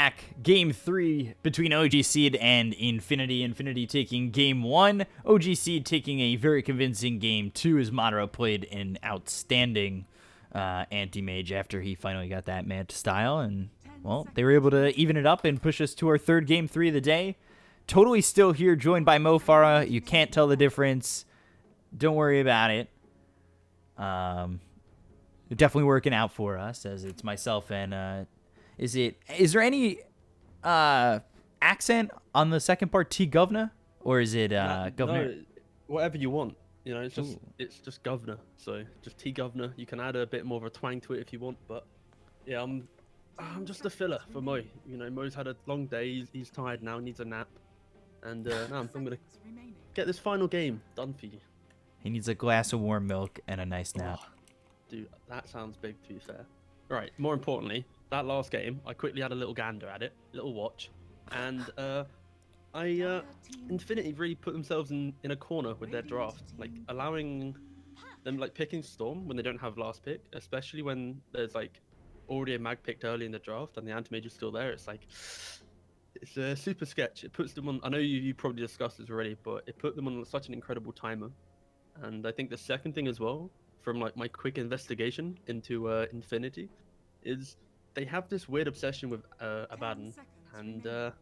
back. Game 3 between OG.SEED and Infinity. Infinity taking game 1. OG.SEED taking a very convincing game 2 as Madara played an outstanding anti-mage after he finally got that Manta style. And, well, they were able to even it up and push us to our third game 3 of the day. Totally still here, joined by Mo Farah. You can't tell the difference. Don't worry about it. Definitely working out for us, as it's myself and is there any accent on the second part, T Governor, or is it Governor? No, whatever you want. You know, it's just Governor. So just T Governor. You can add a bit more of a twang to it if you want, but yeah, I'm just a filler for Mo. You know, Mo's had a long day. He's tired now. Needs a nap, and now I'm gonna get this final game done for you. He needs a glass of warm milk and a nice nap. Oh, dude, that sounds big, to be fair. Right, more importantly, that last game, I quickly had a little gander at it, little watch, and Infinity really put themselves in a corner with their draft, like allowing them like picking Storm when they don't have last pick, especially when there's like already a mag picked early in the draft and the anti-mage is still there. It's like it's a super sketch. It puts them on. I know you probably discussed this already, but it put them on such an incredible timer. And I think the second thing as well, from like my quick investigation into Infinity, is they have this weird obsession with Abaddon, and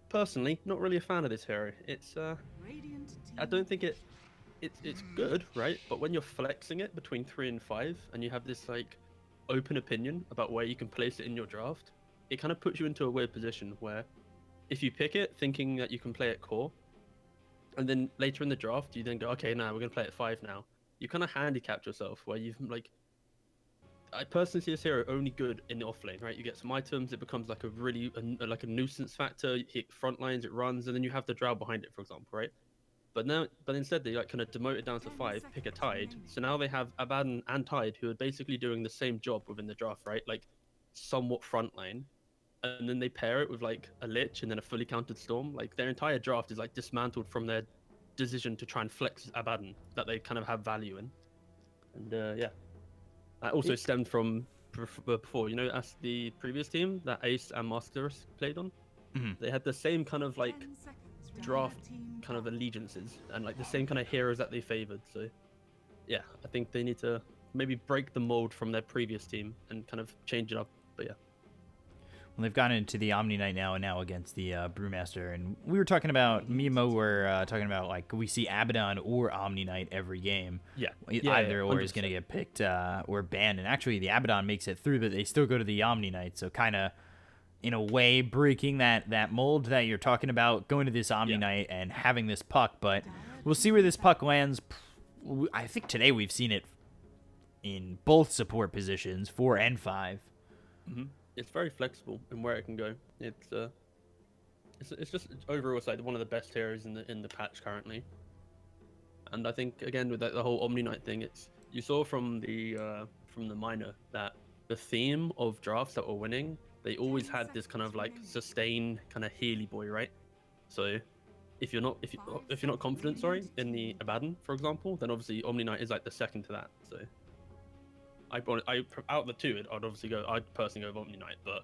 personally, not really a fan of this hero. It's I don't think it's good, right? But when you're flexing it between 3 and 5, and you have this like open opinion about where you can place it in your draft, it kind of puts you into a weird position where if you pick it thinking that you can play it core, and then later in the draft, you then go, okay, now we're going to play at 5 now. You kind of handicap yourself where you've like... I personally see this hero only good in the offlane, right? You get some items, it becomes like a really, like a nuisance factor. You hit front lines, it runs, and then you have the drow behind it, for example, right? But instead they like kind of demote it down to 5, pick a Tide. So now they have Abaddon and Tide who are basically doing the same job within the draft, right? Like somewhat frontline. And then they pair it with like a Lich and then a fully countered Storm. Like their entire draft is like dismantled from their decision to try and flex Abaddon that they kind of have value in. And yeah, that also stemmed from before, you know, as the previous team that Ace and Masters played on. They had the same kind of like draft kind of allegiances and like the same kind of heroes that they favored. So yeah, I think they need to maybe break the mold from their previous team and kind of change it up. But yeah. Well, they've gone into the Omni Knight now and now against the Brewmaster, and we were talking about, me and Mo were talking about, like, we see Abaddon or Omni Knight every game. Yeah. Either or is going to get picked or banned, and actually the Abaddon makes it through, but they still go to the Omni Knight, so kind of, in a way, breaking that mold that you're talking about, going to this Omni Knight and having this puck, but we'll see where this puck lands. I think today we've seen it in both support positions, 4 and 5. Mm-hmm. It's very flexible in where it can go. It's just overall it's like one of the best heroes in the patch currently. And I think again with the whole Omni Knight thing, you saw from the minor that the theme of drafts that were winning, they always had this kind of like sustain kind of Healy boy, right? So if you're not confident, sorry, in the Abaddon, for example, then obviously Omni Knight is like the second to that. So out of the two, I'd personally go with Omni Knight, but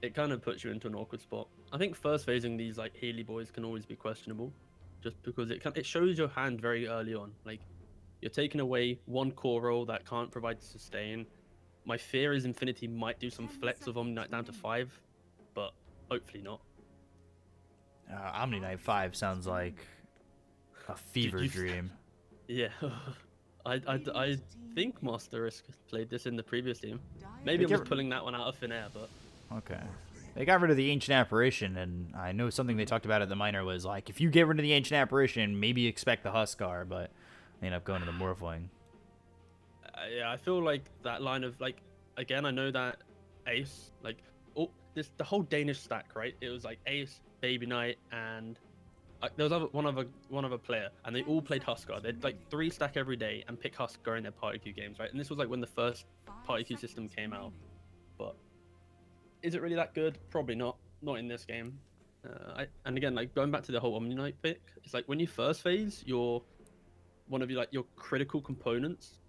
it kind of puts you into an awkward spot. I think first phasing these like Healy boys can always be questionable, just because it shows your hand very early on. Like you're taking away one core role that can't provide sustain. My fear is Infinity might do some flex of Omni Knight down to 5, but hopefully not. Omni Knight 5 sounds like a fever dream. Yeah. I think Master Risk played this in the previous team. Maybe I'm just pulling that one out of thin air, but... Okay. They got rid of the Ancient Apparition, and I know something they talked about at the minor was, like, if you get rid of the Ancient Apparition, maybe expect the Huskar, but they end up going to the Morphling. Yeah, I feel like that line of, like, again, I know that Ace, like, the whole Danish stack, right? It was, like, Ace, Baby Knight, and... there was one other player, and they all played Huskar. They'd like 3 stack every day and pick Huskar in their party queue games, right? And this was like when the first party queue system came out. But is it really that good? Probably not. Not in this game. And again, like going back to the whole Omni Knight pick, it's like when you first phase, one of your critical components,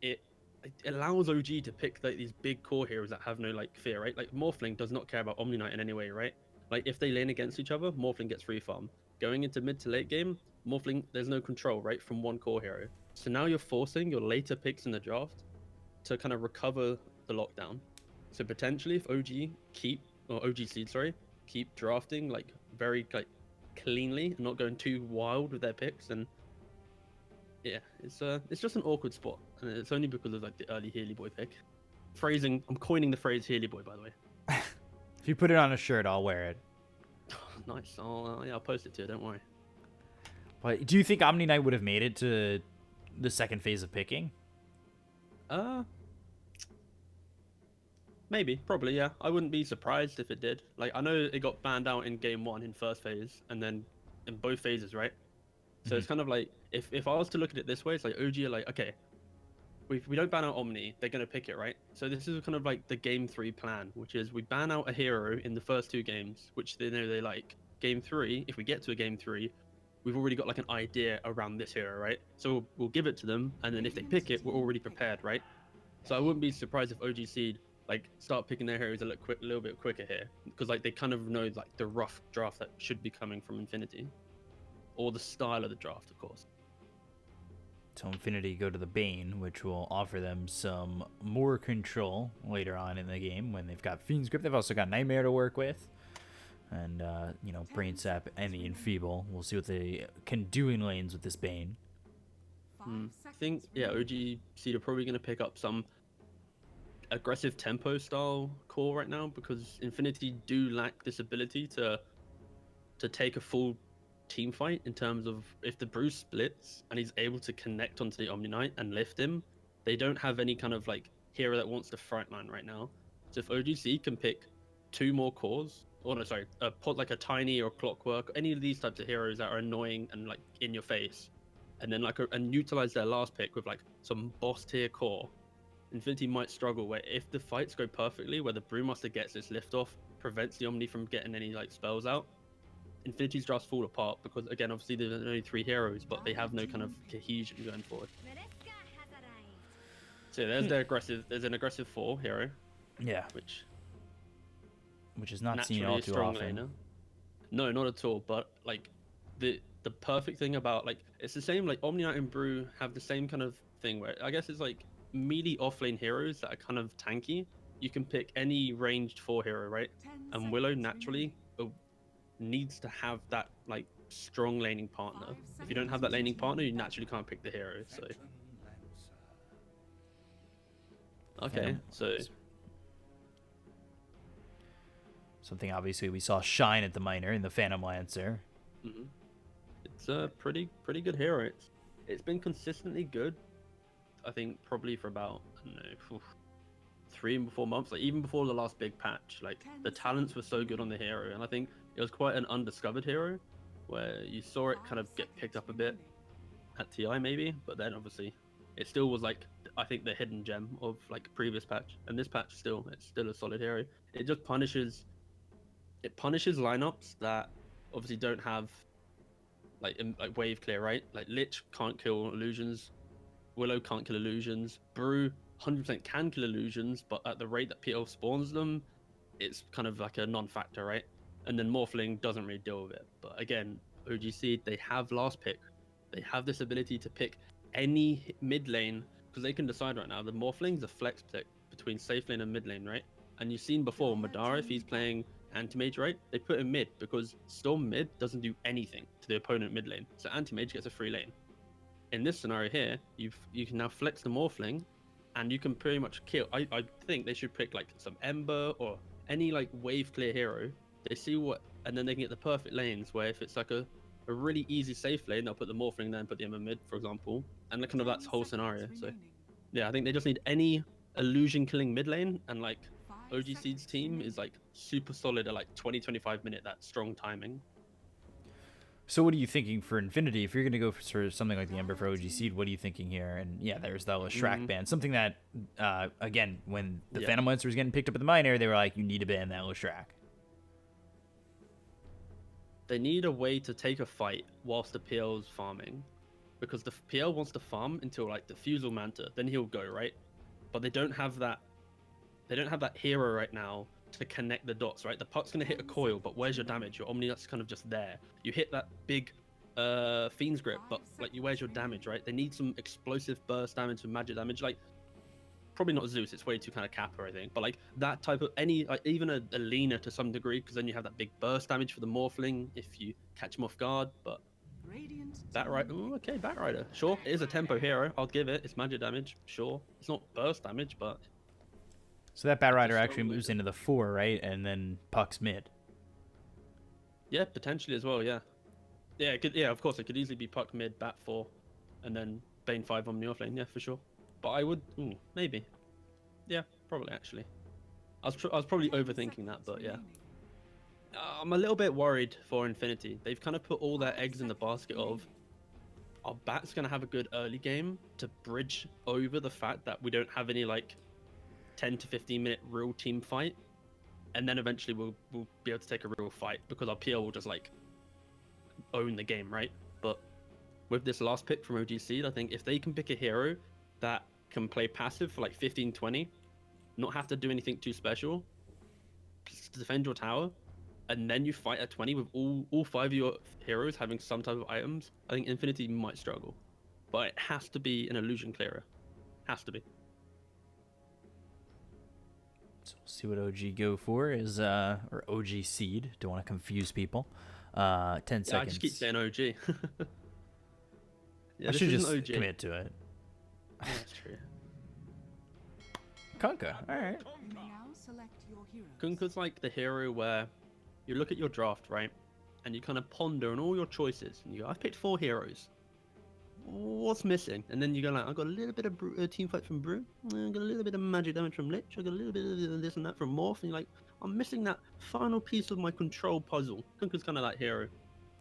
it it allows OG to pick like these big core heroes that have no like fear, right? Like Morphling does not care about Omni Knight in any way, right? Like if they lane against each other, Morphling gets free farm. Going into mid to late game, Morphling there's no control, right, from one core hero. So now you're forcing your later picks in the draft to kind of recover the lockdown. So potentially if OG.SEED, sorry, keep drafting like very like cleanly and not going too wild with their picks, and yeah, it's just an awkward spot, and it's only because of like the early Healy Boy pick. Phrasing, I'm coining the phrase Healy Boy, by the way. If you put it on a shirt, I'll wear it. Nice. I'll post it too. Don't worry. But do you think Omni Knight would have made it to the second phase of picking? Maybe, probably, yeah. I wouldn't be surprised if it did. Like, I know it got banned out in game 1 in first phase, and then in both phases, right? So it's kind of like, if I was to look at it this way, it's like OG are like, okay, we don't ban out Omni, they're gonna pick it, right? So this is kind of like the game 3 plan, which is we ban out a hero in the first 2 games, which they know they like. Game 3, if we get to a game 3, we've already got like an idea around this hero, right? So we'll give it to them, and then if they pick it, we're already prepared, right? So I wouldn't be surprised if OG.SEED like start picking their heroes a little bit quicker here, because like they kind of know like the rough draft that should be coming from Infinity, or the style of the draft, of course. So Infinity go to the Bane, which will offer them some more control later on in the game when they've got Fiend's Grip. They've also got Nightmare to work with, and Brain Sap and the Enfeeble. We'll see what they can do in lanes with this Bane. I think OG.SEED are probably going to pick up some aggressive tempo style core right now, because Infinity do lack this ability to take a full team fight in terms of if the Bruce splits and he's able to connect onto the Omni Knight and lift him, they don't have any kind of like hero that wants to frontline right now. So if OG.SEED can pick 2 more cores, or no, sorry, put like a Tiny or Clockwork, any of these types of heroes that are annoying and like in your face, and then and utilize their last pick with like some boss tier core, Infinity might struggle where if the fights go perfectly, where the Brewmaster gets its lift off, prevents the Omni from getting any like spells out, Infinity's drafts fall apart, because again, obviously there's only 3 heroes, but they have no kind of cohesion going forward. So there's an aggressive 4 hero. Yeah. Which is not seen all too often. Laner. No, not at all. But like the perfect thing about like it's the same, like Omni Knight and Brew have the same kind of thing where I guess it's like melee offlane heroes that are kind of tanky. You can pick any ranged 4 hero, right? And Willow naturally needs to have that like strong laning partner. If you don't have that laning partner, you naturally can't pick the hero. So okay, so something obviously we saw shine at the minor in the Phantom Lancer. It's a pretty good hero. It's been consistently good. I think probably for about, I don't know, 3 or 4 months, like even before the last big patch. Like the talents were so good on the hero, and I think it was quite an undiscovered hero where you saw it kind of get picked up a bit at TI maybe, but then obviously it still was like, I think the hidden gem of like previous patch, and this patch it's still a solid hero. It just punishes lineups that obviously don't have like wave clear, right? Like Lich can't kill illusions, Willow can't kill illusions, Brew 100% can kill illusions, but at the rate that PL spawns them, it's kind of like a non-factor, right? And then Morphling doesn't really deal with it. But again, OG.SEED, they have last pick. They have this ability to pick any mid lane, because they can decide right now. The Morphling's a flex pick between safe lane and mid lane, right? And you've seen before, Madara, if he's playing anti-mage, right? They put him mid because Storm mid doesn't do anything to the opponent mid lane. So anti-mage gets a free lane. In this scenario here, you can now flex the Morphling, and you can pretty much kill. I think they should pick like some Ember or any like wave clear hero. They see what, and then they can get the perfect lanes where if it's like a really easy safe lane, they'll put the Morphling there and put the Ember mid, for example. And kind of that's whole scenario. So yeah, I think they just need any illusion killing mid lane, and like OG.SEED's team is like super solid at like 20-25 minute, that strong timing. So what are you thinking for Infinity? If you're going to go for something like the Ember for OG.SEED, what are you thinking here? And yeah, there's the Leshrac ban. Something that, again, when the Phantom Lancer was getting picked up at the minor, they were like, you need to ban that Leshrac. They need a way to take a fight whilst the PL's farming. Because the PL wants to farm until like the Fusel Manta, then he'll go, right? but they don't have that. They don't have that hero right now to connect the dots, right? The puck's gonna hit a coil, but where's your damage? Your Omni Nut's kind of just there. You hit that big Fiend's Grip, but like, where's your damage, right? They need some explosive burst damage and magic damage. Like, probably not Zeus, it's way too kind of Kappa, I think. But like that type of like even a Lena to some degree, because then you have that big burst damage for the Morphling if you catch him off guard. But Batrider, okay, Batrider, sure, it is a tempo hero. I'll give it. It's magic damage, sure. It's not burst damage, but. So that Batrider actually moves into the 4, right? And then Puck's mid. Yeah, potentially as well, yeah. Yeah, it could, yeah, of course, it could easily be Puck mid, Bat 4, and then Bane 5 on the offlane, yeah, for sure. But I would, maybe. Yeah, probably, actually. I was probably overthinking that, but yeah. I'm a little bit worried for Infinity. They've kind of put all their eggs in the basket of, our Bat's going to have a good early game to bridge over the fact that we don't have any, like, 10 to 15 minute real team fight, and then eventually we'll be able to take a real fight because our PL will just like own the game, right? But with this last pick from OG.SEED, I think if they can pick a hero that can play passive for like 15-20, not have to do anything too special, just to defend your tower, and then you fight at 20 with all 5 of your heroes having some type of items, I think Infinity might struggle. But it has to be an illusion clearer. Has to be. So we'll see what OG go for is or OG.SEED. Don't want to confuse people. 10 seconds. I just keep saying OG. I should just commit to it. Yeah, that's true. Kunkka, all right. Kunkka's like the hero where you look at your draft, right, and you kind of ponder on all your choices, and you go, I've picked 4 heroes. What's missing? And then you go like, I got a little bit of team fight from Brew, I got a little bit of magic damage from Lich, I got a little bit of this and that from Morph, and you're like, I'm missing that final piece of my control puzzle. Kunkka's kind of that hero.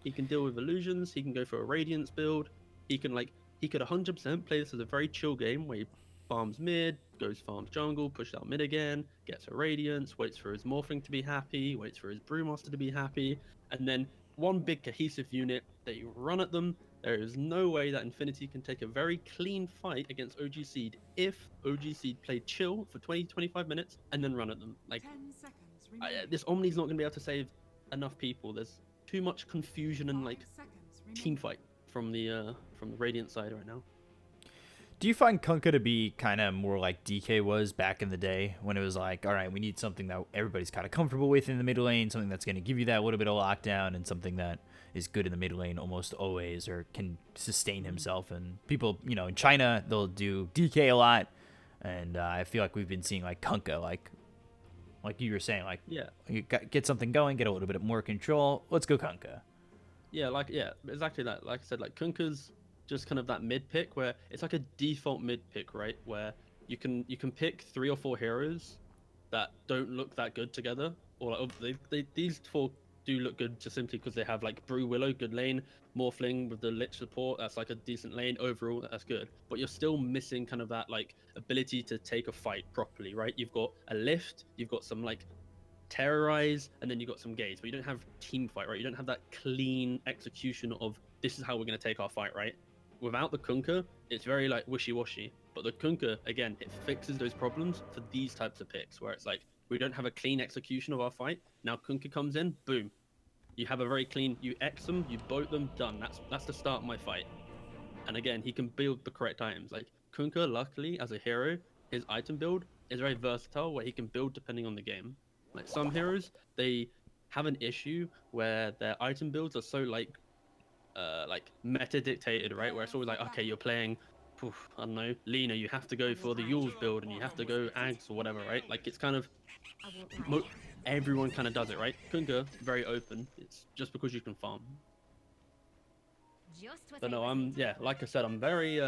He can deal with illusions, he can go for a Radiance build, he could 100% play this as a very chill game where he farms mid, goes farms jungle, pushes out mid again, gets a Radiance, waits for his Morphling to be happy, waits for his Brewmaster to be happy, and then one big cohesive unit that you run at them. There is no way that Infinity can take a very clean fight against OG.SEED if OG.SEED played chill for 20-25 minutes and then run at them. Like, this Omni's not going to be able to save enough people. There's too much confusion and like team fight from the Radiant side right now. Do you find Kunkka to be kind of more like DK was back in the day when it was like, all right, we need something that everybody's kind of comfortable with in the mid lane, something that's going to give you that little bit of lockdown, and something that is good in the mid lane almost always, or can sustain himself? And people, in China, they'll do DK a lot, and I feel like we've been seeing like Kunkka, like you were saying, like, yeah, you get something going, get a little bit more control. Let's go Kunkka. Yeah, exactly that. Like I said, like Kunkka's just kind of that mid pick where it's like a default mid pick, right? Where you can pick 3 or 4 heroes that don't look that good together, or like, these 4 do look good just simply because they have like Brew Willow, good lane, Morphling with the Lich support, that's like a decent lane overall, that's good. But you're still missing kind of that like ability to take a fight properly, right? You've got a lift, you've got some like terrorize, and then you got some gaze, but you don't have team fight, right? You don't have that clean execution of this is how we're going to take our fight, right? Without the Kunkka, it's very like wishy-washy. But the Kunkka, again, it fixes those problems for these types of picks where it's like we don't have a clean execution of our fight. Now Kunkka comes in, boom, you have a very clean, you X them, you boat them, done. That's the start of my fight. And again, he can build the correct items. Like Kunkka, luckily as a hero, his item build is very versatile where he can build depending on the game. Like some heroes, they have an issue where their item builds are so like meta dictated, right? Where it's always like, okay, you're playing, I don't know, Lena, you have to go for the Yules build and you have to go Ags or whatever, right? Like it's kind of everyone kind of does it, right? Kunkka, very open. It's just because you can farm. But no, like I said, I'm very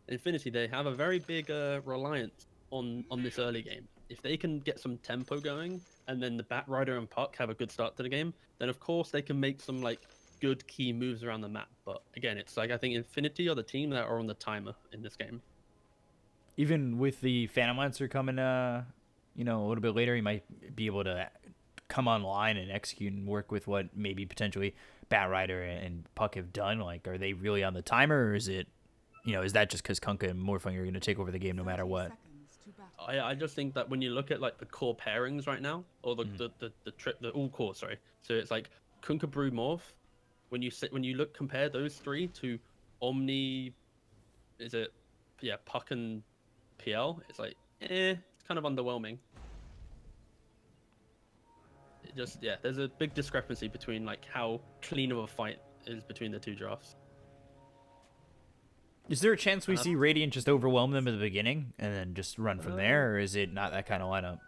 Infinity. They have a very big reliance on this early game. If they can get some tempo going, and then the Batrider and Puck have a good start to the game, then of course they can make some like good key moves around the map. But again, it's like I think Infinity are the team that are on the timer in this game. Even with the Phantom Lancer coming, a little bit later, he might be able to come online and execute and work with what maybe potentially Batrider and Puck have done. Like, are they really on the timer, or is it, is that just because Kunkka and Morphling are going to take over the game no matter what? I just think that when you look at like the core pairings right now, or the all core, sorry. So it's like Kunkka Brew Morph. When you compare those three to Omni, is it Puck and PL? It's like it's kind of underwhelming. There's a big discrepancy between like how clean of a fight is between the two drafts. Is there a chance we see Radiant just overwhelm them at the beginning and then just run from there, or is it not that kind of lineup?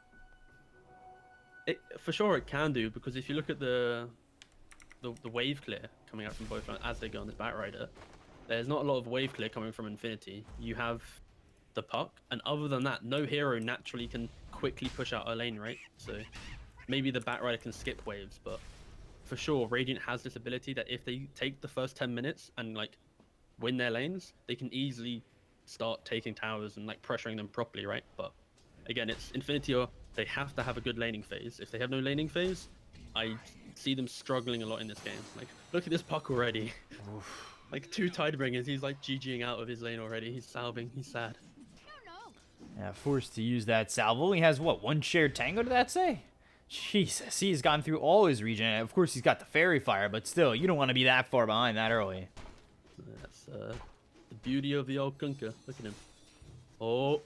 For sure it can do, because if you look at the wave clear coming out from both as they go on this Batrider, there's not a lot of wave clear coming from Infinity. You have the Puck, and other than that, no hero naturally can quickly push out a lane, right? So maybe the Batrider can skip waves, but for sure Radiant has this ability that if they take the first 10 minutes and like win their lanes, they can easily start taking towers and like pressuring them properly, right? But again, it's Infinity, or they have to have a good laning phase. If they have no laning phase, I see them struggling a lot in this game. Like, look at this Puck already. Like 2 Tidebringers, he's like GGing out of his lane already. He's salving, he's sad. Yeah, forced to use that salve. Only has, what, 1 shared tango, did that say? Jesus, he's gone through all his regen. Of course, he's got the Fairy Fire, but still, you don't want to be that far behind that early. That's the beauty of the old Kunkka. Look at him. Oh,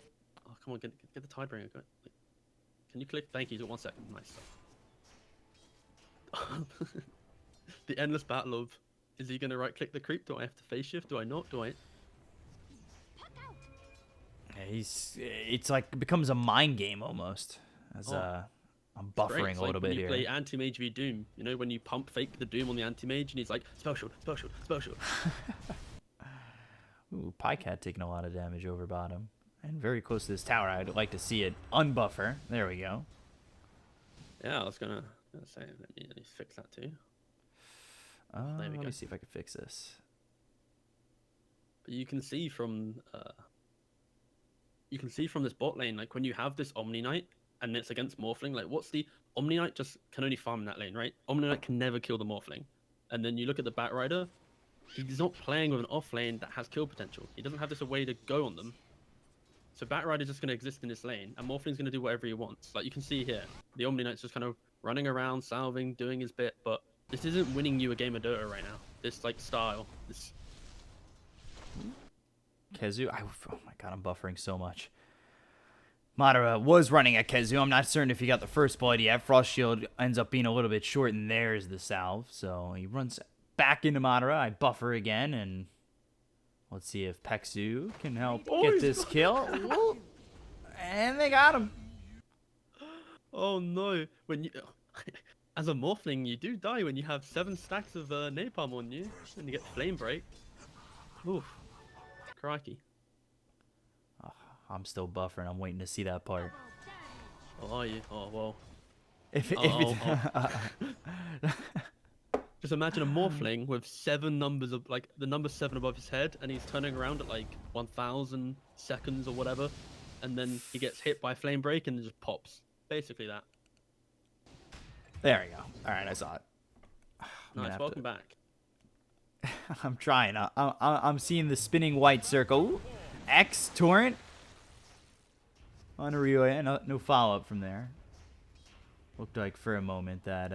come on, get the Tidebringer. Can you click? Thank you. 1 second. Nice. The endless battle of, is he going to right-click the creep? Do I have to phase shift? Do I not? Do I? Yeah, it's like, it becomes a mind game almost. As I'm buffering a little bit here. When you play Anti-Mage v Doom, you know, when you pump fake the Doom on the Anti-Mage and he's like, spell shield, spell shield, spell shield. Ooh, Pycat taking a lot of damage over bottom. And very close to this tower. I'd like to see it unbuffer. There we go. Yeah, I was gonna say, let me fix that too. Let me see if I can fix this. But you can see from this bot lane, like when you have this Omni Knight and it's against Morphling, like what's the Omni Knight just can only farm in that lane, right? Omni Knight can never kill the Morphling. And then you look at the Batrider, he's not playing with an off lane that has kill potential. He doesn't have this way to go on them. So Batrider's just going to exist in this lane, and Morphling's going to do whatever he wants. Like you can see here, the Omni Knight's just kind of running around, salving, doing his bit, but this isn't winning you a game of Dota right now. This like style, this. Kezu, oh my god, I'm buffering so much. Madara was running at Kezu. I'm not certain if he got the first blood yet. Frost Shield ends up being a little bit short, and there's the salve. So he runs back into Madara. I buffer again, and let's see if Peksu can help get this kill. And they got him. Oh no! When you, as a Morphling, you do die when you have 7 stacks of napalm on you, and you get flame break. Oof, crikey. I'm still buffering. I'm waiting to see that part. Oh, are you? Oh, well. Just imagine a Morphling with 7 numbers of, like, the number 7 above his head, and he's turning around at, like, 1,000 seconds or whatever, and then he gets hit by Flame Break and it just pops. Basically that. There we go. Alright, I saw it. Nice, welcome back. I'm trying. I'm seeing the spinning white circle. X Torrent. Unreal. No follow-up from there. Looked like for a moment that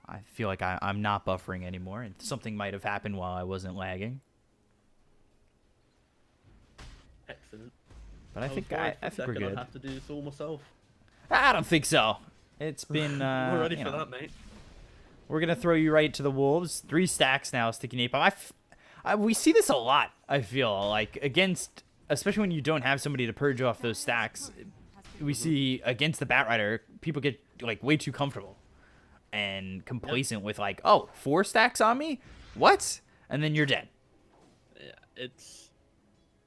I feel like I'm not buffering anymore, and something might have happened while I wasn't lagging. Excellent. But I think we're good. I'd have to do this all myself. I don't think so. It's been. We're ready for that, mate. We're gonna throw you right to the wolves. 3 stacks now, sticky napalm. We see this a lot. I feel like against, especially when you don't have somebody to purge off those stacks. We see against the Batrider, people get like way too comfortable and complacent with like, oh, 4 stacks on me, what? And then you're dead. Yeah, it's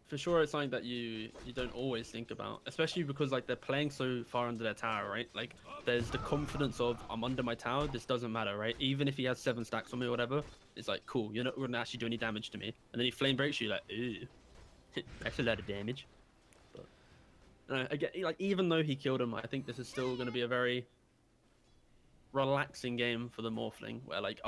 for sure. It's something that you don't always think about, especially because like they're playing so far under their tower, right? Like there's the confidence of I'm under my tower. This doesn't matter, right? Even if he has 7 stacks on me or whatever, it's like cool. You're not gonna actually do any damage to me. And then he flame breaks you, like, ooh, that's a lot of damage. But again, like even though he killed him, I think this is still gonna be a very relaxing game for the Morphling, where like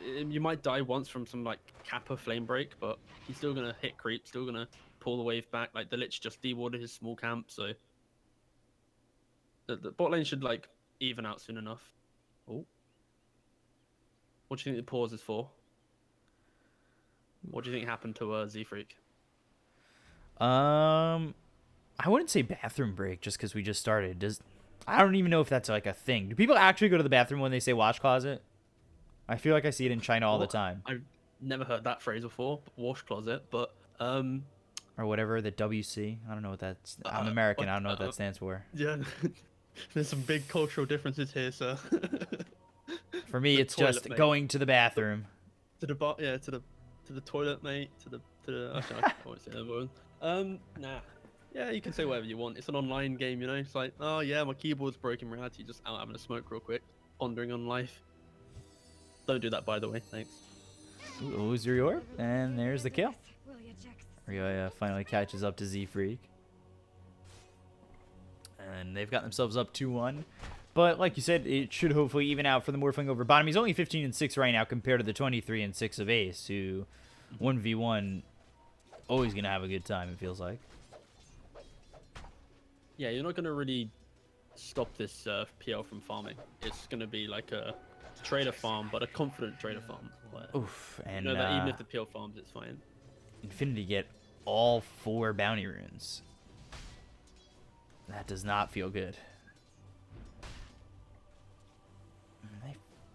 you might die once from some like Kappa flame break, but he's still gonna hit creep, still gonna pull the wave back. Like the Lich just dewarded his small camp, so the bot lane should like even out soon enough. Oh, what do you think the pause is for? What do you think happened to Z-Freak? I wouldn't say bathroom break just because we just started. I don't even know if that's like a thing. Do people actually go to the bathroom when they say wash closet? I feel like I see it in China all the time. I've never heard that phrase before, wash closet, but or whatever, the WC. I don't know what that's. I'm American. I don't know what that stands for. Yeah, there's some big cultural differences here, sir. For me, it's just mate. Going to the bathroom. To the bar, yeah, to the toilet, mate. To the. Actually, I won't say that word. Nah. Yeah, you can say whatever you want. It's an online game, you know. It's like, oh yeah, my keyboard's broken. In reality, just out having a smoke real quick, pondering on life. Don't do that, by the way. Thanks. Lose your orb, and there's the kill. Ryoya finally catches up to Z-Freak. And they've got themselves up 2-1. But like you said, it should hopefully even out for the Morphling over bottom. He's only 15-6 right now compared to the 23-6 of Ace, who 1v1 always going to have a good time, it feels like. Yeah, you're not going to really stop this PL from farming. It's going to be like a trader farm, but a confident trader farm. Oof, and you know that even if the PL farms, it's fine. Infinity get all 4 bounty runes. That does not feel good.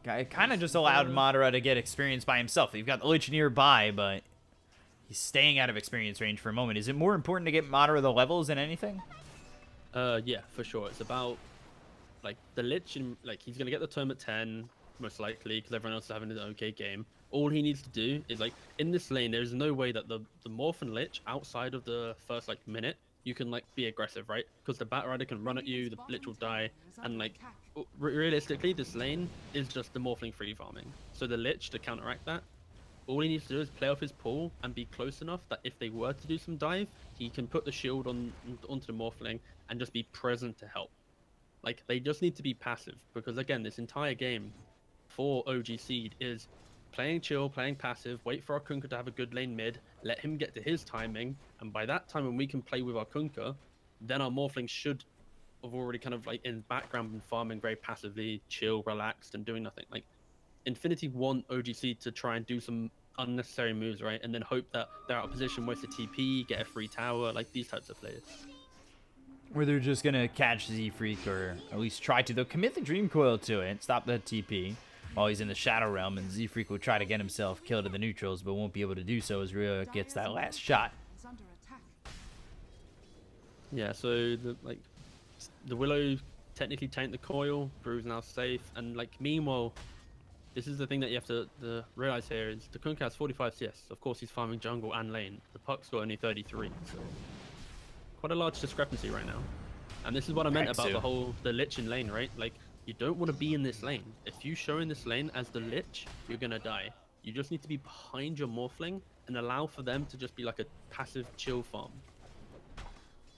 It kind of just allowed Madara to get experience by himself. You've got the Lich nearby, but he's staying out of experience range for a moment. Is it more important to get Madara the levels than anything? Yeah, for sure. It's about like the Lich, and like he's gonna get the turn at 10 most likely because everyone else is having an okay game. All he needs to do is like in this lane, there's no way that the Morph and Lich outside of the first like minute you can like be aggressive, right? Because the Bat Rider can run at you, the Lich will die, and like realistically, this lane is just the Morphling free farming. So the Lich to counteract that, all he needs to do is play off his pull and be close enough that if they were to do some dive, he can put the shield onto the Morphling and just be present to help. Like, they just need to be passive, because again, this entire game for OG.SEED is playing chill, playing passive, wait for our Kunkka to have a good lane mid, let him get to his timing, and by that time when we can play with our Kunkka, then our Morphling should have already kind of like in background been farming very passively, chill, relaxed, and doing nothing. Like, Infinity want OG.SEED to try and do some unnecessary moves, right? And then hope that they're out of position, waste a TP, get a free tower, like these types of players. Where they're just going to catch Z-Freak, or at least try to. They'll commit the Dream Coil to it, stop that TP while he's in the Shadow Realm, and Z-Freak will try to get himself killed in the neutrals, but won't be able to do so as Ryo gets that last shot. Yeah, so the Willow technically tanked the coil, Brew's now safe, and like meanwhile, this is the thing that you have to realize here is the Kunkka has 45 CS. Of course, he's farming jungle and lane. The Puck's got only 33, so quite a large discrepancy right now. And this is what I meant about the Lich in lane, right? Like, you don't want to be in this lane. If you show in this lane as the Lich, you're gonna die. You just need to be behind your Morphling and allow for them to just be like a passive chill farm.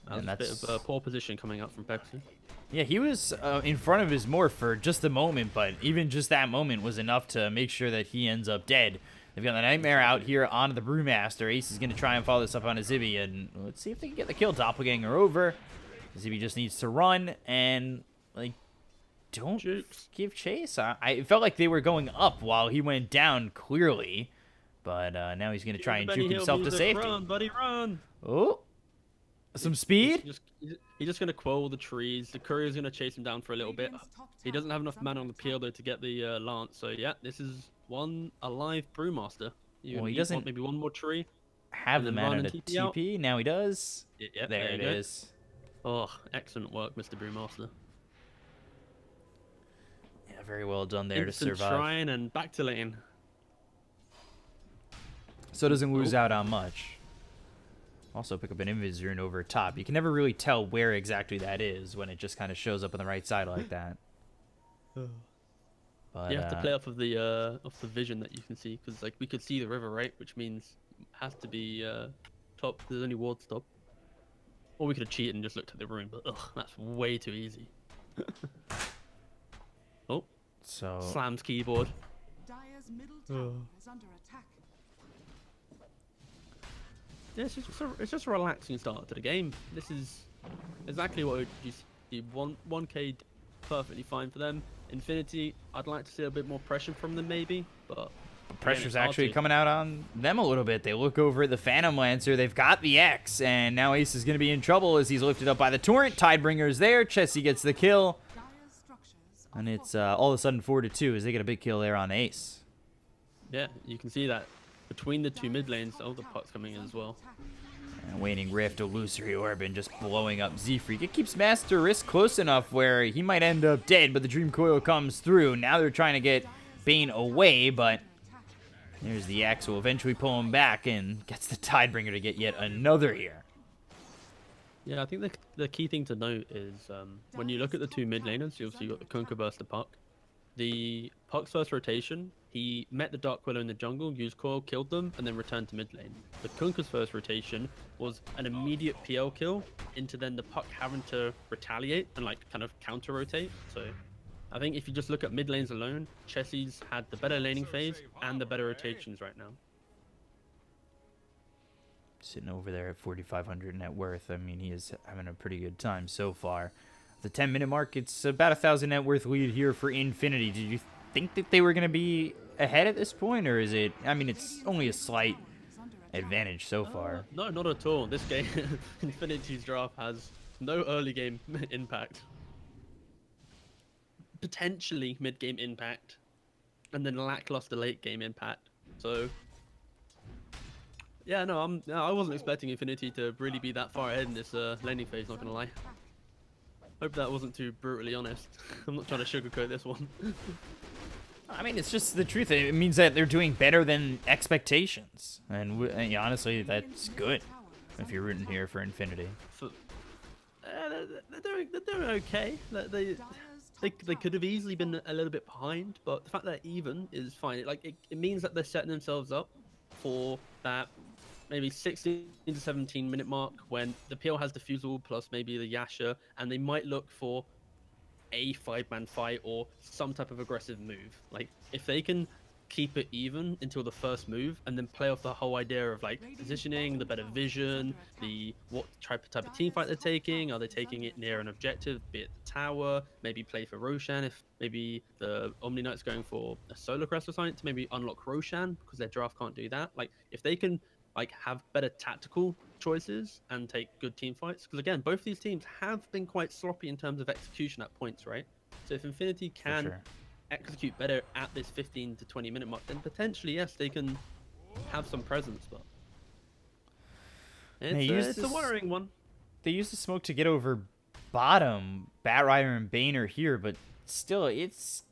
And that's a bit of a poor position coming out from Pepsi. Yeah, he was in front of his morph for just a moment, but even just that moment was enough to make sure that he ends up dead. They've got the Nightmare out here onto the Brewmaster. Ace is going to try and follow this up on a Zibby, and let's see if they can get the kill. Doppelganger over. Zibby just needs to run, and, like, don't give chase. I felt like they were going up while he went down, clearly. But now he's going to try and juke himself to safety. Run, buddy, run! Oh, some speed? He's just going to quell the trees. The courier's going to chase him down for a little bit. He doesn't have enough mana on the PL, though, to get the Lance. So, yeah, this is one alive Brewmaster. Well, he doesn't want maybe one more tree. Have the mana to TP. Now he does. Yep, there it is. Oh, excellent work, Mr. Brewmaster. Yeah, very well done there Instant to survive. Shrine and back to lane. So doesn't lose out on much. Also pick up an Invis rune over top. You can never really tell where exactly that is when it just kind of shows up on the right side like that. But, you have to play off of the vision that you can see, because like we could see the river, right? Which means it has to be top. There's only ward stop. Or we could have cheated and just looked at the rune, but ugh, that's way too easy. Oh, so slams keyboard. Dire's middle tower is under attack. yeah, it's just a relaxing start to the game. This is exactly what OG.SEED want. 1K perfectly fine for them. Infinity, I'd like to see a bit more pressure from them maybe, but Pressure's actually coming out on them a little bit. They look over at the Phantom Lancer. They've got the X, and now Ace is going to be in trouble as he's lifted up by the Torrent. Tidebringer's there. Chessie gets the kill. And it's all of a sudden 4-2 as they get a big kill there on Ace. Yeah, you can see that between the two mid lanes. Oh, the puck's coming in as well. And Waning Rift, Illusory Orb, and just blowing up Z-Freak. It keeps Master Risk close enough where he might end up dead, but the Dream Coil comes through. Now they're trying to get Bane away, but there's the X who will eventually pull him back and gets the Tidebringer to get yet another here. Yeah, I think the key thing to note is when you look at the two mid laners, you obviously got the Kunkka versus the Puck. The Puck's first rotation, he met the Dark Willow in the jungle, used coil, killed them, and then returned to mid lane. The Kunkka's first rotation was an immediate PL kill into then the Puck having to retaliate and like kind of counter rotate. So I think if you just look at mid lanes alone, Chessie's had the better laning phase and the better rotations right now. Sitting over there at 4,500 net worth. I mean, he is having a pretty good time so far. The 10-minute mark, it's about 1,000 net worth lead here for Infinity. Did you think that they were going to be ahead at this point, or is it? I mean, it's only a slight advantage so far. No, not at all. This game, Infinity's draft has no early game impact. Potentially mid-game impact, and then lackluster late-game impact. So, yeah, no, I wasn't expecting Infinity to really be that far ahead in this laning phase. Not gonna lie. Hope that wasn't too brutally honest. I'm not trying to sugarcoat this one. I mean, it's just the truth. It means that they're doing better than expectations, and yeah, honestly, that's good if you're rooting here for Infinity. They're doing okay. They could have easily been a little bit behind, but the fact that they're even is fine. It means that they're setting themselves up for that maybe 16 to 17 minute mark when the PL has Diffusal plus maybe the Yasha, and they might look for a 5-man fight or some type of aggressive move. Like, if they can keep it even until the first move and then play off the whole idea of like positioning, the better vision, the what type of team fight they're taking, are they taking it near an objective, be it the tower, maybe play for Roshan if maybe the Omni Knight's going for a solo crest or something to maybe unlock Roshan because their draft can't do that. Like, if they can like have better tactical choices and take good team fights, because again, both these teams have been quite sloppy in terms of execution at points, right? So if Infinity can execute better at this 15 to 20 minute mark, then potentially yes, they can have some presence, but it's a worrying one. They used the smoke to get over bottom. Batrider and Bane are here, but still, it's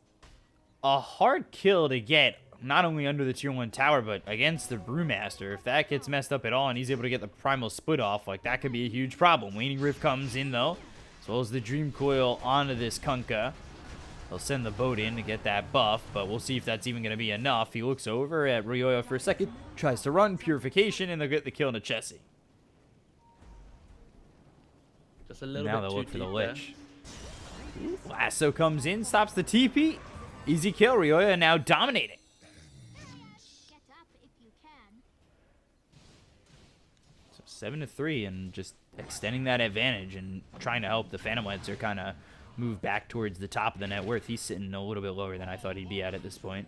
a hard kill to get, not only under the tier 1 tower, but against the Brewmaster. If that gets messed up at all and he's able to get the primal split off, like, that could be a huge problem. Waning Rift comes in, though, as well as the Dream Coil onto this Kunkka. They'll send the boat in to get that buff, but we'll see if that's even going to be enough. He looks over at Ryoya for a second, tries to run Purification, and they'll get the kill into Chessie. Just a little now bit they'll look for the there. Lich. Lasso comes in, stops the TP. Easy kill. Ryoya now dominating. So 7-3, and just extending that advantage and trying to help the Phantom Lancer kind of move back towards the top of the net worth. He's sitting a little bit lower than I thought he'd be at this point.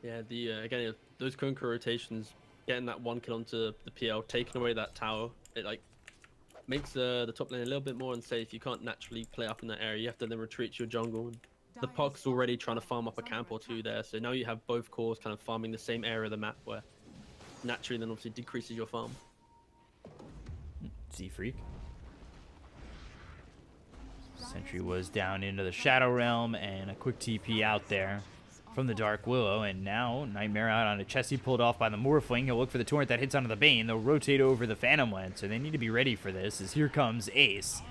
Yeah, again, those Kunkka rotations, getting that one kill onto the PL, taking away that tower, it like makes the top lane a little bit more unsafe. You can't naturally play up in that area. You have to then retreat to your jungle. And the Puck's already trying to farm up a camp or two there, so now you have both cores kind of farming the same area of the map, where naturally then obviously decreases your farm. Z-Freak. Sentry was down into the Shadow Realm, and a quick TP out there from the Dark Willow, and now Nightmare out on a Chessie, pulled off by the Morphling. He'll look for the Torrent that hits onto the Bane. They'll rotate over the Phantom Lancer. They need to be ready for this, as here comes Ace.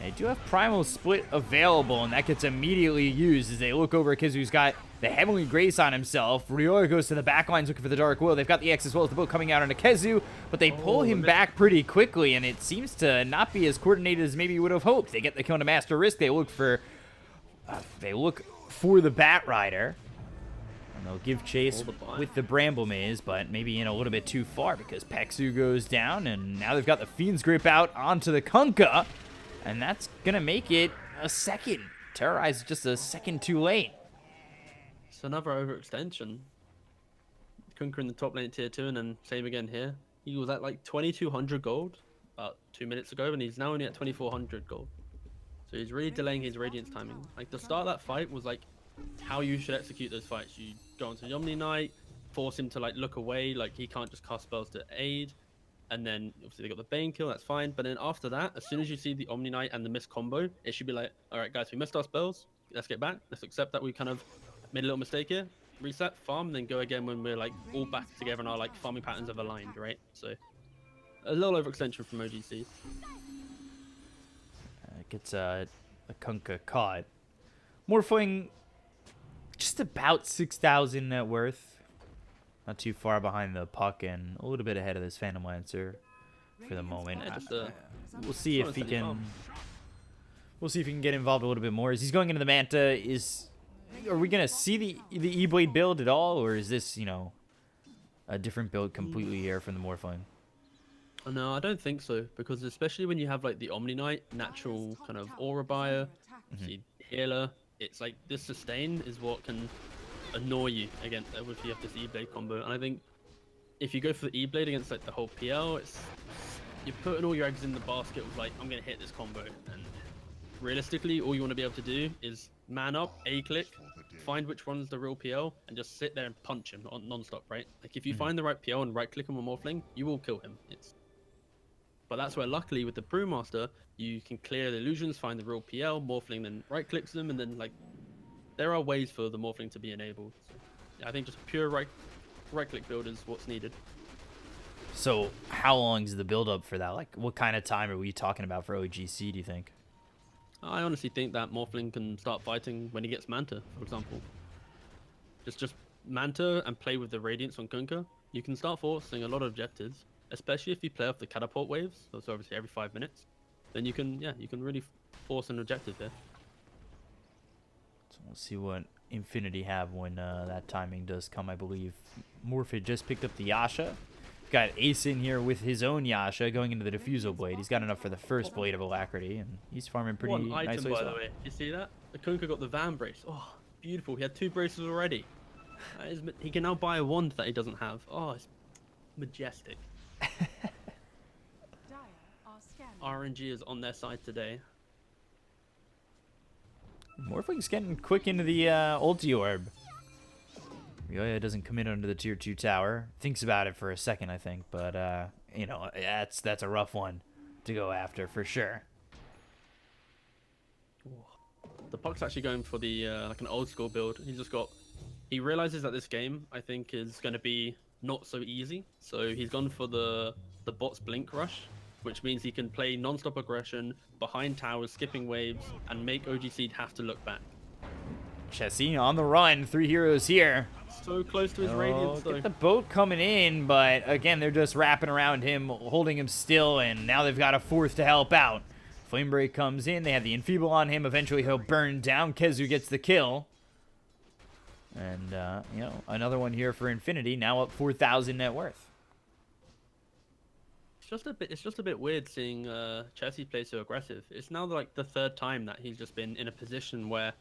They do have Primal Split available, and that gets immediately used as they look over at Kizu, who's got the Heavenly Grace on himself. Ryoya goes to the back lines looking for the Dark Will. They've got the X as well as the boat coming out on Kezu, but they pull him back pretty quickly, and it seems to not be as coordinated as maybe you would have hoped. They get the kill to Master Risk. They look for the Batrider. And they'll give chase with the Bramble Maze, but maybe in a little bit too far because Pexu goes down, and now they've got the Fiend's Grip out onto the Kunkka, and that's going to make it a second. Terrorize just a second too late. It's another overextension. Kunkka in the top lane tier 2, and then same again here. He was at like 2200 gold about 2 minutes ago, and he's now only at 2400 gold. So he's really delaying his Radiance timing. Like, the start of that fight was like how you should execute those fights. You go onto the Omni Knight, force him to like look away, like he can't just cast spells to aid, and then obviously they got the Bane kill, that's fine. But then after that, as soon as you see the Omni Knight and the miss combo, it should be like, all right guys, we missed our spells, let's get back, let's accept that we kind of made a little mistake here, reset, farm, and then go again when we're like all back together and our like farming patterns have aligned, right? So a little overextension from OG.SEED. Gets a Kunkka caught. Morphling just about 6,000 net worth. Not too far behind the puck and a little bit ahead of this Phantom Lancer for the moment. Yeah, we'll see if he can. We'll see if he can get involved a little bit more. As he's going into the Manta, are we gonna see the E-Blade build at all, or is this, you know, a different build completely here from the Morphling? No, I don't think so, because especially when you have like the Omni Knight, natural kind of aura buyer, healer, it's like this sustain is what can annoy you against if you have this E-Blade combo. And I think if you go for the E-Blade against like the whole PL, you're putting all your eggs in the basket of like, I'm gonna hit this combo, and realistically all you want to be able to do is man up, A-click, find which one's the real PL, and just sit there and punch him non-stop, right? Like if you find the right PL and right click him on Morphling, you will kill him. But that's where luckily with the Brewmaster, you can clear the illusions, find the real PL, Morphling then right clicks them, and then like there are ways for the Morphling to be enabled. So, yeah, I think just pure right click build is what's needed. So how long is the build up for that? Like what kind of time are we talking about for OG.SEED, do you think? I honestly think that Morphling can start fighting when he gets Manta, for example. Just Manta and play with the Radiance on Kunkka. You can start forcing a lot of objectives, especially if you play off the catapult waves. So it's obviously every 5 minutes. Then you can really force an objective there. So we'll see what Infinity have when that timing does come, I believe. Morphid just picked up the Yasha. Got Ace in here with his own Yasha going into the Diffusal Blade. He's got enough for the first Blade of Alacrity, and he's farming pretty nicely. One item, by the way. You see that? The Kunkka got the Van Brace. Oh, beautiful. He had 2 braces already. He can now buy a wand that he doesn't have. Oh, it's majestic. RNG is on their side today. Morphling's getting quick into the ulti orb. Ryoya doesn't commit under the tier 2 tower. Thinks about it for a second, I think, but you know, that's a rough one to go after for sure. The Puck's actually going for the like an old school build. He realizes that this game, I think, is going to be not so easy. So he's gone for the bot's blink rush, which means he can play non-stop aggression behind towers, skipping waves, and make OG.SEED have to look back. Chessie on the run, 3 heroes here. So close to his Radiance, though. Get the boat coming in, but again, they're just wrapping around him, holding him still, and now they've got a 4th to help out. Flame Break comes in, they have the Enfeeble on him, eventually he'll burn down, Kezu gets the kill. And, you know, another one here for Infinity, now up 4,000 net worth. It's just a bit weird seeing Chessie play so aggressive. It's now like the 3rd time that he's just been in a position where,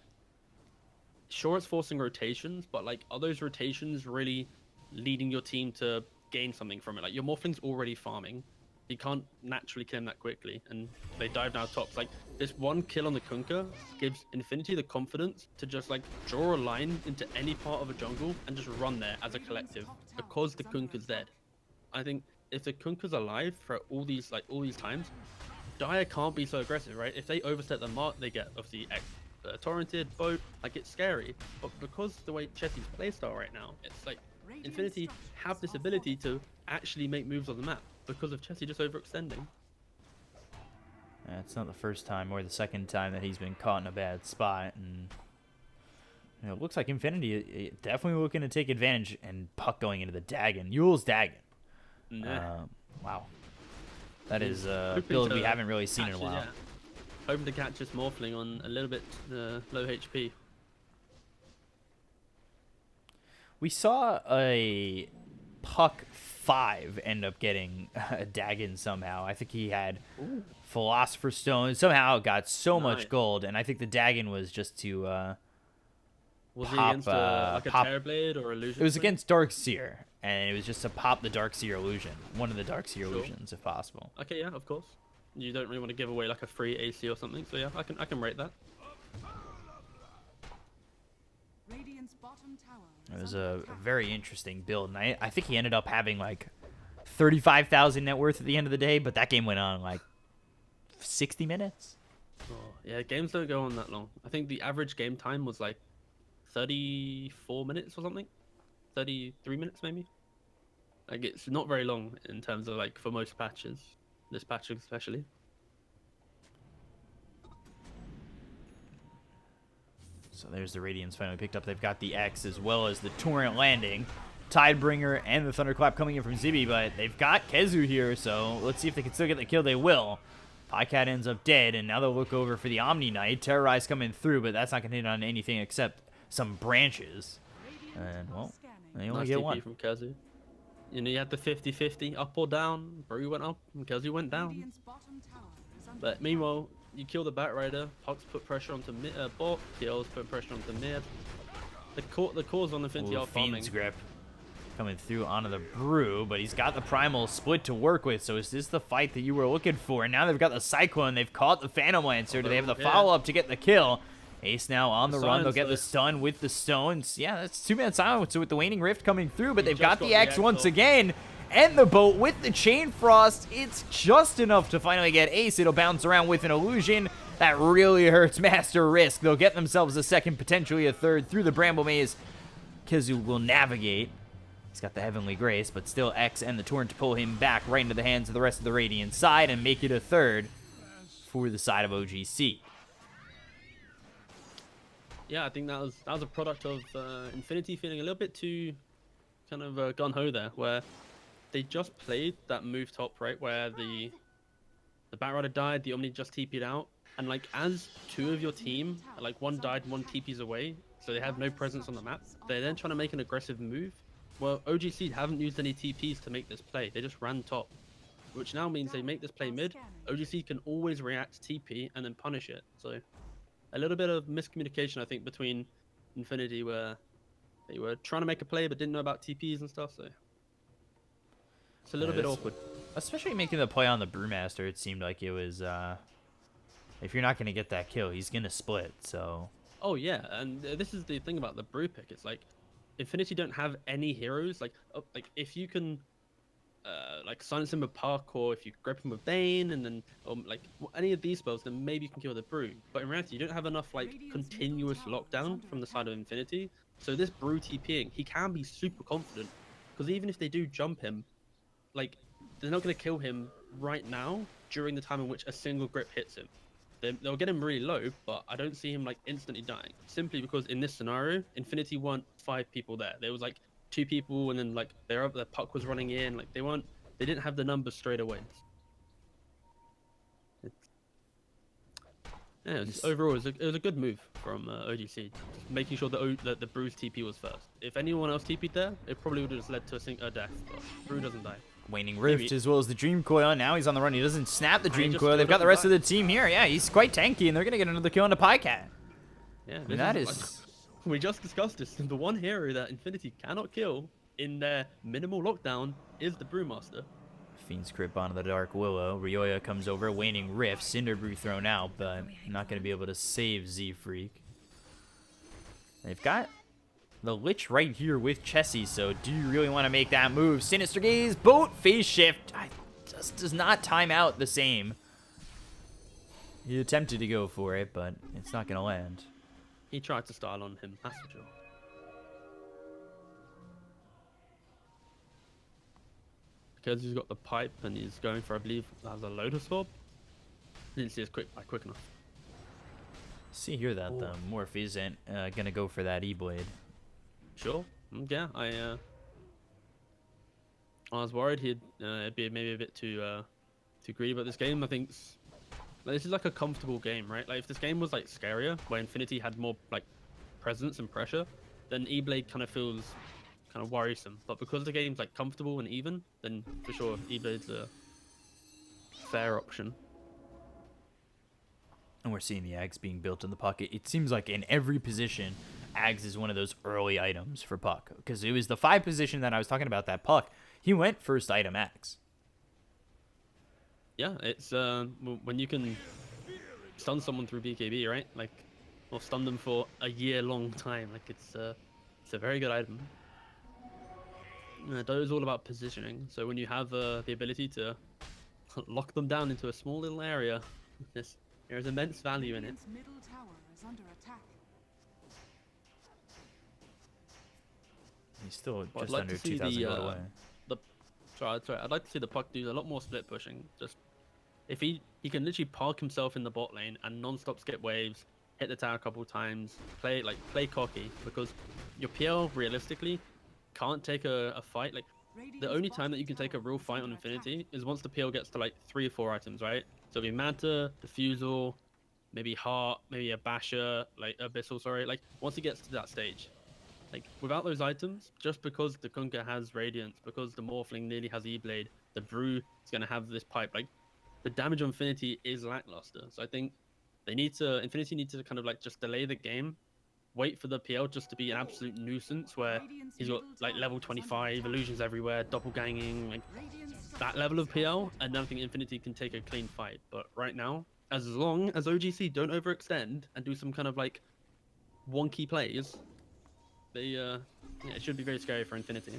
sure, it's forcing rotations, but like, are those rotations really leading your team to gain something from it? Like, your Morphling's already farming. You can't naturally kill him that quickly, and they dive down top. Like, this one kill on the Kunkka gives Infinity the confidence to just like draw a line into any part of a jungle and just run there as a collective because the Kunkka's dead. I think if the Kunkka's alive for all these times, Dire can't be so aggressive, right? If they overstep the mark, they get obviously torrented, boat, like it's scary. But because the way Chessie's playstyle right now, it's like Infinity have this ability to actually make moves on the map because of Chessie just overextending. It's not the first time or the second time that he's been caught in a bad spot, and you know, it looks like Infinity definitely looking to take advantage, and Puck going into the Dagon. Yule's Dagon. Yeah. Wow. That is a build we haven't really seen in a while. Yeah. Hoping to catch this Morphling on a little bit low HP. We saw a Puck 5 end up getting a Dagon somehow. I think he had Ooh, Philosopher's Stone. Somehow got so much nice. gold, and I think the Dagon was just to Was he pop, against like a pop. Terrorblade or It Illusion was Swing? against Darkseer, and it was just to pop the Darkseer illusion. One of the Darkseer Sure. illusions, if possible. Okay, yeah, of course. You don't really want to give away like a free AC or something, so yeah, I can rate that. Radiant's bottom tower It is was under a attack. very interesting build, and I think he ended up having like 35,000 net worth at the end of the day, but that game went on like 60 minutes. Oh, yeah, games don't go on that long. I think the average game time was like 34 minutes or something. 33 minutes maybe. Like it's not very long in terms of like for most patches. This patch especially. So there's the Radiance finally picked up. They've got the X as well as the Torrent landing. Tidebringer and the Thunderclap coming in from Zibi, but they've got Kezu here, so let's see if they can still get the kill. They will. Pycat ends up dead, and now they'll look over for the Omni Knight. Terrorize coming through, but that's not going to hit on anything except some branches. And, well, they only Nice get TP one. from Kazu. You know, you had the 50-50, up or down. Brew went up, and Kazu went down. Radiant's bottom tower is under But meanwhile, you kill the Batrider. Pucks put pressure onto mid, bot. TLs put pressure onto mid. The cores on Infinity Ooh, are farming. Fiend's Grip coming through onto the Brew, but he's got the Primal split to work with, so is this the fight that you were looking for? And now they've got the Cyclone, they've caught the Phantom Lancer. Do they have the Yeah. follow-up to get the kill? Ace now on the run, they'll silence, get the though. stun with the stones. Yeah, that's 2-man silence with the Waning Rift coming through, but He they've just got got the the X X once off. again. And the boat with the Chain Frost. It's just enough to finally get Ace. It'll bounce around with an illusion. That really hurts Master Risk. They'll get themselves a second, potentially a third, through the Bramble Maze. Kizu will navigate. He's got the Heavenly Grace, but still X and the Torrent to pull him back right into the hands of the rest of the Radiant side and make it a third for the side of OG.SEED. Yeah, I think that was a product of Infinity feeling a little bit too kind of gun-ho there, where they just played that move top, right, where the Batrider died, the Omni just TP'd out, and like as two of your team, like one died, one TP's away, so they have no presence on the map. They're then trying to make an aggressive move. Well, OG.SEED haven't used any TPs to make this play. They just ran top, which now means they make this play mid. OG.SEED can always react TP and then punish it. So a little bit of miscommunication, I think, between Infinity, where they were trying to make a play but didn't know about TPs and stuff. So it's a little bit it's- awkward. Especially making the play on the Brewmaster, it seemed like it was, if you're not going to get that kill, he's going to split, so... Oh yeah, and this is the thing about the brew pick. It's like Infinity don't have any heroes. Like if you can, like silence him with Puck, or if you grip him with Bane, and then like any of these spells, then maybe you can kill the brew. But in reality, you don't have enough like continuous lockdown from the side of Infinity. So this brew TPing, he can be super confident, because even if they do jump him, like they're not going to kill him right now during the time in which a single grip hits him. They'll get him really low, but I don't see him like instantly dying. Simply because in this scenario, Infinity weren't 5 people there. There was like 2 people, and then like their Puck was running in. Like they didn't have the numbers straight away. Overall, it was a good move from OG.SEED, just making sure that the Brew's TP was first. If anyone else TP'd there, it probably would have just led to a death. But Brew doesn't die. Waning Rift Maybe. as well as the Dream Coil. Now he's on the run. He doesn't snap the he Dream just Coil. still They've got the doesn't rest of die. the team here. Yeah, he's quite tanky, and they're going to get another kill on the Pycat. Yeah, I mean, that is... like, we just discussed this. The one hero that Infinity cannot kill in their minimal lockdown is the Brewmaster. Fiend's Grip onto the Dark Willow. Ryoya comes over. Waning Rift. Cinder Brew thrown out, but not going to be able to save Z-Freak. They've got the Lich right here with Chessie, so do you really want to make that move? Sinister Gaze, boat, phase shift. Just does not time out the same. He attempted to go for it, but it's not going to land. He tried to style on him, that's for sure. Because he's got the pipe and he's going for, I believe, as a Lotus Orb. Didn't see his quick enough. See here that the Morph isn't going to go for that E-Blade. Sure. Yeah, I was worried it'd be maybe a bit too greedy, but this game, I think, this is like a comfortable game, right? Like if this game was like scarier, where Infinity had more like presence and pressure, then E-Blade kind of feels kind of worrisome. But because the game's like comfortable and even, then for sure E-Blade's a fair option. And we're seeing the Ags being built in the Puck. It seems like in every position, Ags is one of those early items for Puck. Because it was the 5 position that I was talking about, that Puck. He went first item Ags. Yeah, it's when you can stun someone through BKB, right? Like, or stun them for a year-long time. Like, it's a very good item. Dota is all about positioning. So when you have the ability to lock them down into a small little area, there is immense value in it. Radiant's middle tower is under attack. He's still Well, I'd just like under to see 2,000 gold away. Sorry, I'd like to see the Puck do a lot more split pushing. Just if he can literally park himself in the bot lane and non-stop skip waves, hit the tower a couple times, play cocky, because your PL realistically can't take a fight. Like, the only time that you can take a real fight on Infinity is once the PL gets to like 3 or 4 items, right? So it'll be Manta, Diffusal, maybe Heart, maybe a Basher, like Abyssal, sorry. Like, once he gets to that stage. Like, without those items, just because the Kunkka has Radiance, because the Morphling nearly has E-Blade, the Brew is going to have this pipe, like, the damage on Infinity is lackluster. So I think Infinity needs to kind of, like, just delay the game, wait for the PL just to be an absolute nuisance, where he's got, like, level 25, illusions everywhere, doppelganging, like, that level of PL, and then I think Infinity can take a clean fight. But right now, as long as OGC don't overextend and do some kind of, like, wonky plays, it should be very scary for Infinity.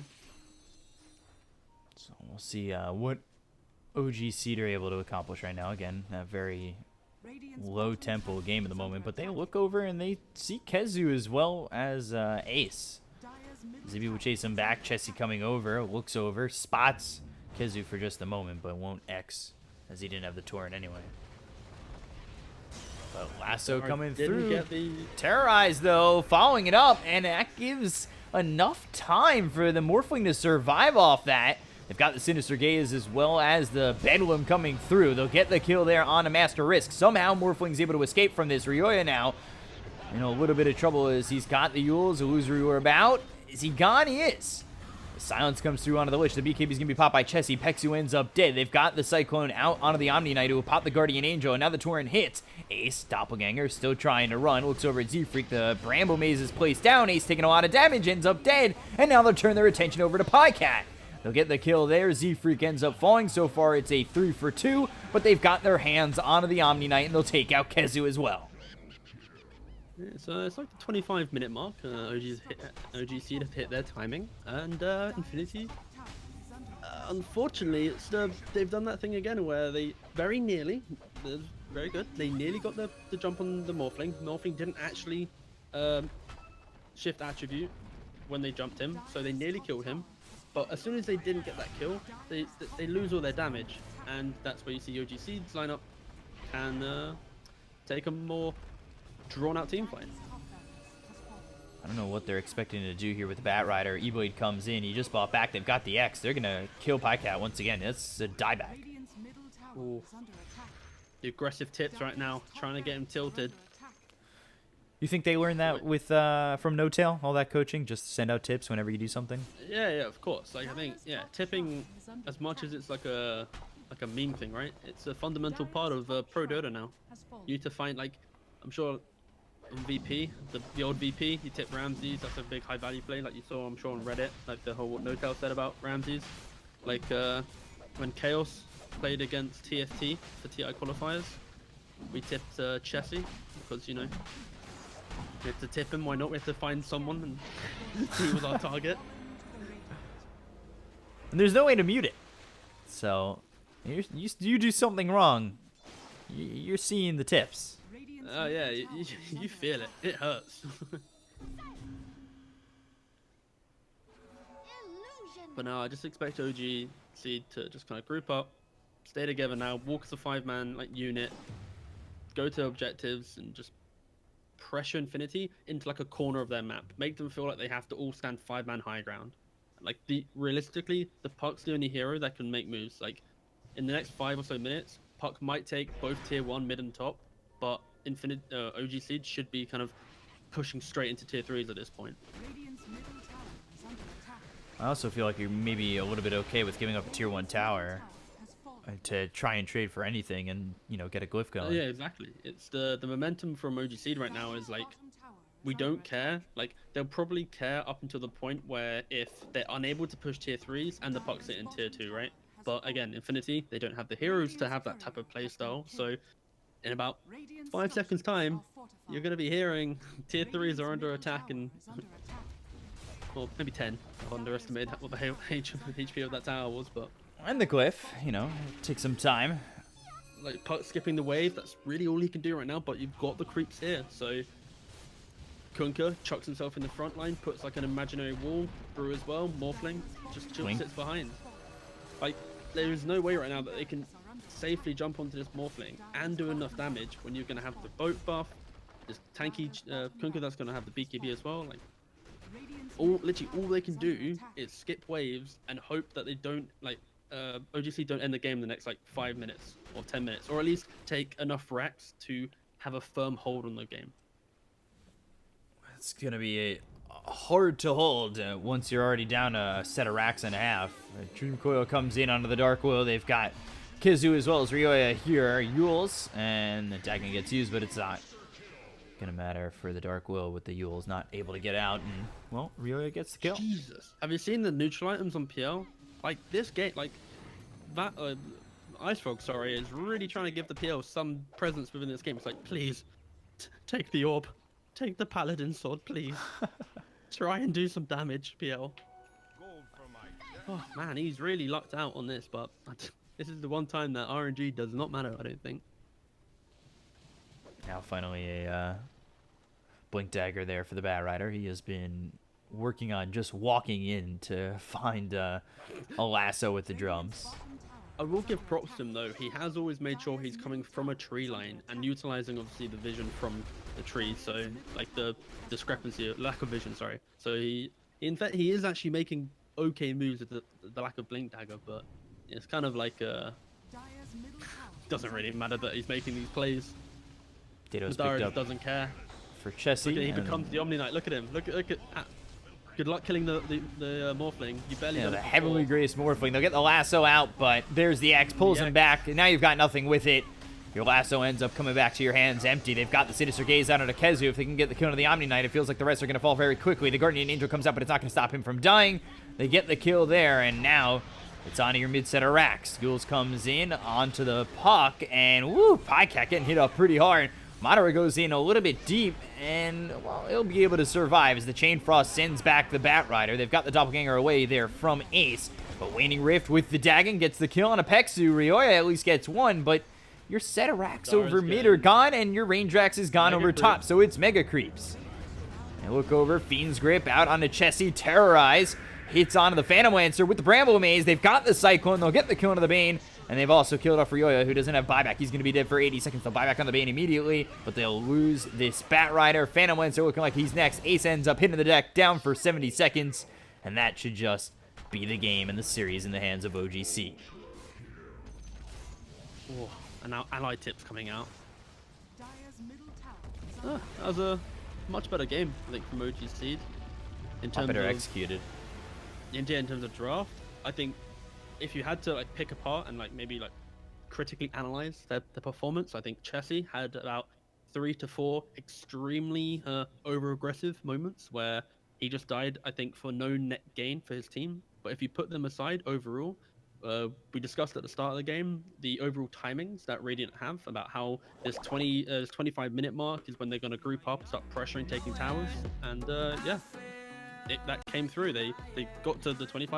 So we'll see what OG.SEED are able to accomplish right now. Again, a very low tempo game at the moment, but they look over and they see Kezu as well as Ace. Zibi will chase him back. Chessie coming over, looks over, spots Kezu for just a moment, but won't X as he didn't have the torrent anyway. But Lasso coming through. Terrorize, though, following it up, and that gives enough time for the Morphling to survive off that. They've got the Sinister Gaze as well as the Bedlam coming through. They'll get the kill there on a Master Risk. Somehow, Morphling's able to escape from this. Ryoya now in a little bit of trouble as he's got the Yules. Illusory are about. Is he gone? He is. Silence comes through onto the Lich. The BKB is going to be popped by Chessie. Pexu ends up dead. They've got the Cyclone out onto the Omni Knight who will pop the Guardian Angel, and now the Torrent hits. Ace, Doppelganger, still trying to run. Looks over at Z-Freak. The Bramble Maze is placed down. Ace taking a lot of damage, ends up dead, and now they'll turn their attention over to Pycat. They'll get the kill there. Z-Freak ends up falling. So far, it's a 3 for 2, but they've got their hands onto the Omni Knight, and they'll take out Kezu as well. So it's like the 25-minute mark. OG.SEED have hit their timing, and Infinity, unfortunately, they've done that thing again where they very nearly, very good, they nearly got the jump on the Morphling. Morphling didn't actually shift attribute when they jumped him, so they nearly killed him. But as soon as they didn't get that kill, they lose all their damage, and that's where you see OG.SEED's lineup can take a more drawn-out team fight. I don't know what they're expecting to do here with the Bat Rider. E-Blade comes in. He just bought back. They've got the X. They're going to kill Pycat once again. It's a dieback. The aggressive tips right now, trying to get him tilted. You think they learned that with from No Tail, all that coaching? Just send out tips whenever you do something? Yeah, of course. Like, I think, tipping, as much as it's like a meme thing, right? It's a fundamental part of pro Dota now. You need to find, like, I'm sure on VP, the old VP, you tip Ramses. That's a big high value play, like you saw, I'm sure, on Reddit, like the whole what No Tail said about Ramses. Like when Chaos played against TFT for TI qualifiers, we tipped Chessie because, you know, we had to tip him. Why not? We had to find someone, and he was our target. And there's no way to mute it, so you do something wrong, you're seeing the tips. Oh yeah, you feel it. It hurts. But no, I just expect OG.SEED to just kind of group up, stay together now, walk as a 5-man like unit, go to objectives, and just pressure Infinity into like a corner of their map. Make them feel like they have to all stand 5-man high ground. Like realistically, the Puck's the only hero that can make moves. Like in the next 5 or so minutes, Puck might take both tier 1 mid and top, but OG.SEED should be kind of pushing straight into tier 3s at this point. I also feel like you're maybe a little bit okay with giving up a tier 1 tower to try and trade for anything and, you know, get a glyph going. Yeah, exactly. It's the momentum from OG.SEED right now is like, we don't care. Like, they'll probably care up until the point where if they're unable to push tier 3s and the puck sit in tier 2, right? But again, Infinity, they don't have the heroes to have that type of playstyle. So in about 5 seconds time, you're going to be hearing tier 3s are under attack, and well, maybe 10. I've underestimated what the HP of that tower was, but And the glyph, you know, take some time. like puck skipping the wave, that's really all he can do right now. But you've got the creeps here, so Kunkka chucks himself in the front line, puts like an imaginary wall through as well. Morphling just sits behind. Like, there is no way right now that they can safely jump onto this Morphling and do enough damage when you're going to have the boat buff, this tanky Kunkka that's going to have the BKB as well. Like, literally all they can do is skip waves and hope that they don't, like, OG.SEED don't end the game in the next like 5 minutes or 10 minutes, or at least take enough racks to have a firm hold on the game. It's going to be hard to hold once you're already down a set of racks and a half. Dream Coil comes in onto the Dark Will. They've got Kizu as well as Ryoya here. Yules, and the Dagon gets used, but it's not going to matter for the Dark Will with the Yules not able to get out. And, well, Ryoya gets the kill. Jesus. Have you seen the neutral items on PL? Like, this game, like, that, Ice Frog, sorry, is really trying to give the PL some presence within this game. It's like, please, take the orb. Take the Paladin sword, please. Try and do some damage, PL. Oh, man, he's really lucked out on this, but this is the one time that RNG does not matter, I don't think. Now, finally, a Blink Dagger there for the Bat Rider. He has been working on just walking in to find a lasso with the drums. I will give props to him, though. He has always made sure he's coming from a tree line and utilizing, obviously, the vision from the tree. So, like, the discrepancy, lack of vision, sorry. So, in fact, he is actually making okay moves with the lack of Blink Dagger, but it's kind of like, doesn't really matter that he's making these plays. Dato's Madara picked just up doesn't care. for Chessie. He becomes the Omni Knight. Look at him. Look at. Good luck killing the Morphling. You barely. Yeah, done the it heavily before. graced Morphling. They'll get the lasso out, but there's the X, pulls him back, and now you've got nothing with it. Your lasso ends up coming back to your hands empty. They've got the Sinister Gaze out onto Kezu. If they can get the kill to the Omni Knight, it feels like the rest are going to fall very quickly. The Guardian Angel comes up, but it's not going to stop him from dying. They get the kill there, and now it's onto your mid-set of racks. Jules comes in onto the puck, and woo, Pycat getting hit up pretty hard. Madara goes in a little bit deep, and, well, he'll be able to survive as the Chain Frost sends back the Bat Rider. They've got the Doppelganger away there from Ace, but Waning Rift with the Dagon gets the kill on a Peksu. Ryoya at least gets one, but your set of racks Dara's over mid good. are gone, and your range racks is gone Mega over creep. top, so it's Mega Creeps. And look over, Fiend's Grip out onto Chessie, Terrorize, hits onto the Phantom Lancer with the Bramble Maze. They've got the Cyclone, they'll get the kill into the Bane, and they've also killed off Ryoya, who doesn't have buyback. He's going to be dead for 80 seconds. They'll buy back on the Bane immediately, but they'll lose this Bat Rider. Phantom Lancer looking like he's next. Ace ends up hitting the deck, down for 70 seconds, and that should just be the game and the series in the hands of OG.SEED. Oh, and now ally tips coming out. That was a much better game, I think, from OG.SEED. In terms Better of executed. in terms of draft, I think if you had to like pick apart and like maybe like critically analyze their performance, I think Chessie had about 3 to 4 extremely over aggressive moments where he just died, I think, for no net gain for his team. But if you put them aside, overall, we discussed at the start of the game the overall timings that Radiant have about how this 25-minute mark is when they're going to group up, start pressuring, taking towers, and yeah, that came through. They got to the 25